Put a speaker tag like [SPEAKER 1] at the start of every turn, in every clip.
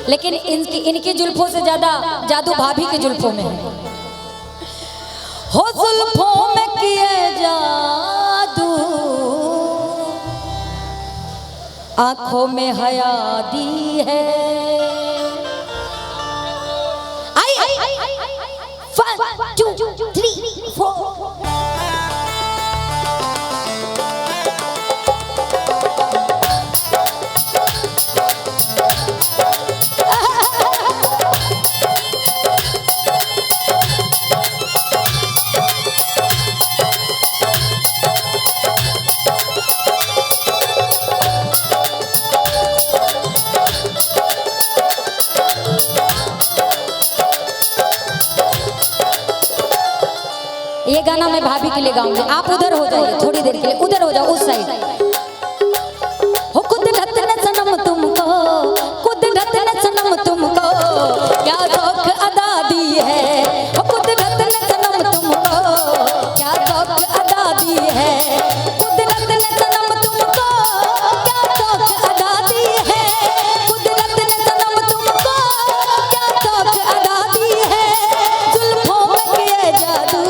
[SPEAKER 1] लेकिन इनकी जुल्फों से ज्यादा जादू भाभी की जुल्फों में है। हो जुल्फों में किए जादू, आंखों में हया दी है। आई 1 2 3 4 ये गाना मैं भाभी के लिए गाऊंगी। आप उधर हो जाइए थोड़ी देर के लिए, उधर हो जाओ उस साइड। हो कुदरत ने सनम तुमको, कुदरत ने सनम तुमको क्या शौक अदा दी है। हो कुदरत ने सनम तुमको क्या शौक अदा दी है। कुदरत ने सनम तुमको क्या शौक अदा दी है। कुदरत ने सनम तुमको क्या शौक अदा दी है। जुल्फों में किए जादू,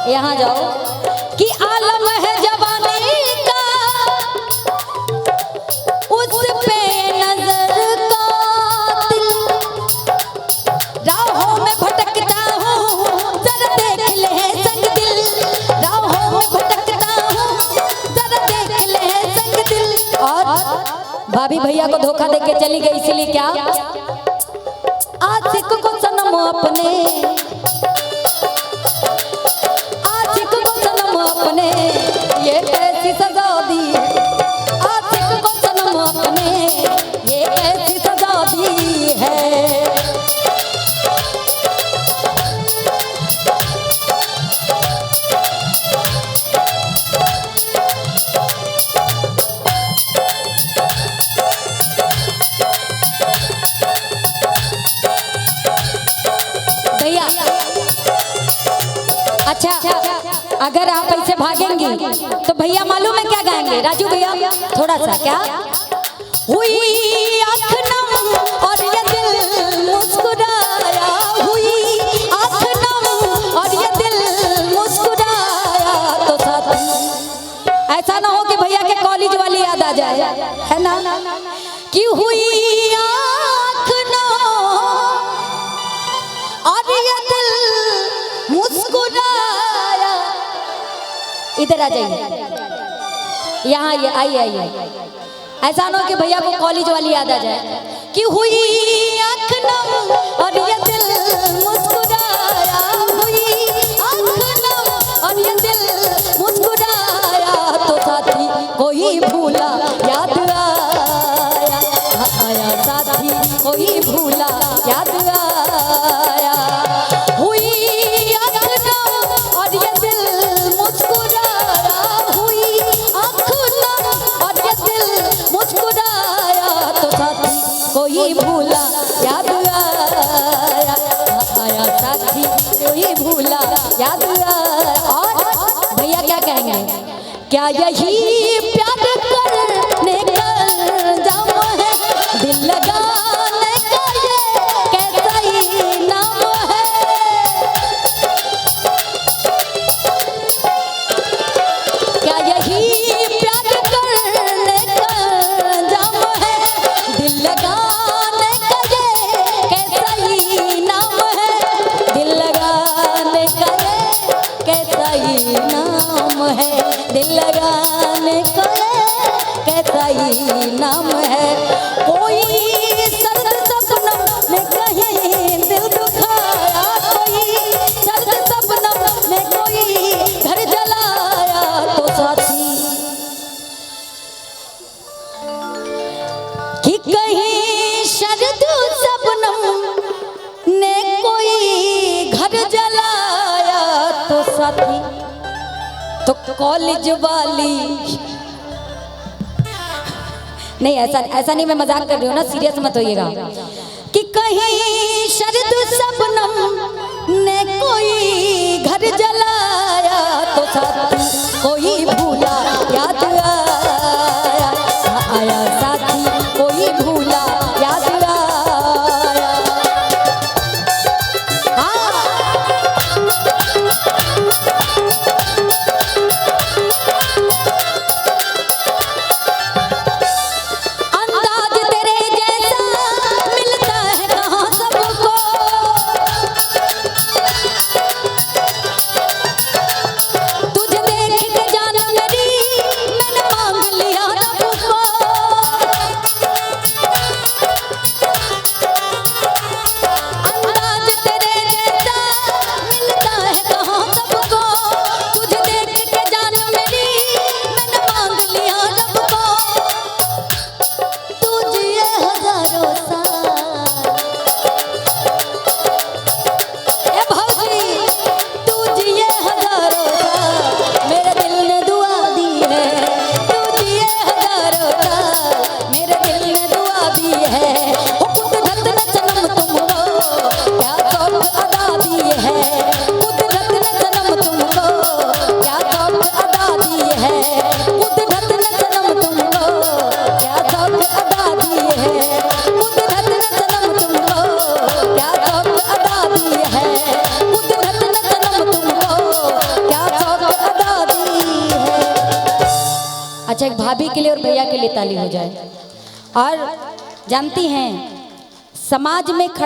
[SPEAKER 1] यहाँ जाओ कि आलम है जवानी का उस पे नजर कातिल। राहों में भटकता हूँ जरा देख ले संग दिल। राहों में भटकता हूँ जरा देख ले संग दिल। और भाभी भैया को धोखा दे के चली गई, इसलिए क्या आशिक को सनम अपने, अपने ये कैसी सजा दी। आशिक को सनम अपने ये कैसी सजा दी है। भैया अच्छा, अगर आप ऐसे भागेंगी तो भैया मालूम है क्या गाएंगे? राजू भैया थोड़ा सा क्या हुई आँख नम और ये दिल मुस्कुराया। हुई आँख नम और ये दिल मुस्कुराया। तो साथ ऐसा ना हो कि भैया के कॉलेज वाली याद आ जाए, है ना, कि हुई आँख नम और ये दिल मुस्कुराया। इधर आ जाइए, यहाँ आइए आइए आइए। ऐसा ना हो कि भैया को कॉलेज वाली याद आ जाए कि हुई आँख नम और ये दिल मुस्कुराया। हुई आँख नम और ये दिल मुस्कुराया। तो साथी कोई भूला याद आया, आया साथी कोई भूला याद आया। हुई आँख नम और ये दिल मुस्कुराया। हुई आँख नम और ये दिल मुस्कुराया। तो साथी कोई भूला याद आया, आया साथी कोई भूला याद आया। और भैया क्या कहेंगे? क्या यही प्यार करने का जाम है, दिल लगाने का ये कैसा ही नाम ऐसा ही नाम है। कोई सर्द सपनों ने कहीं दिल दुखाया, कोई सर्द सपनों ने कोई घर जलाया, तो साथी कि कहीं सर्द सपनों ने कोई घर जलाया, तो साथी तो कॉलेज वाली नहीं, ऐसा नहीं, मैं मजाक कर रही हूँ ना, सीरियस मत होइएगा। कि कहीं शरद सपनम ने कोई घर जलाया, तो साथी कोई भूला याद आया, आया साथी कोई भूला याद आया। अच्छा, एक भाभी के लिए और भैया के लिए ताली हो जाए। और जानती हैं समाज में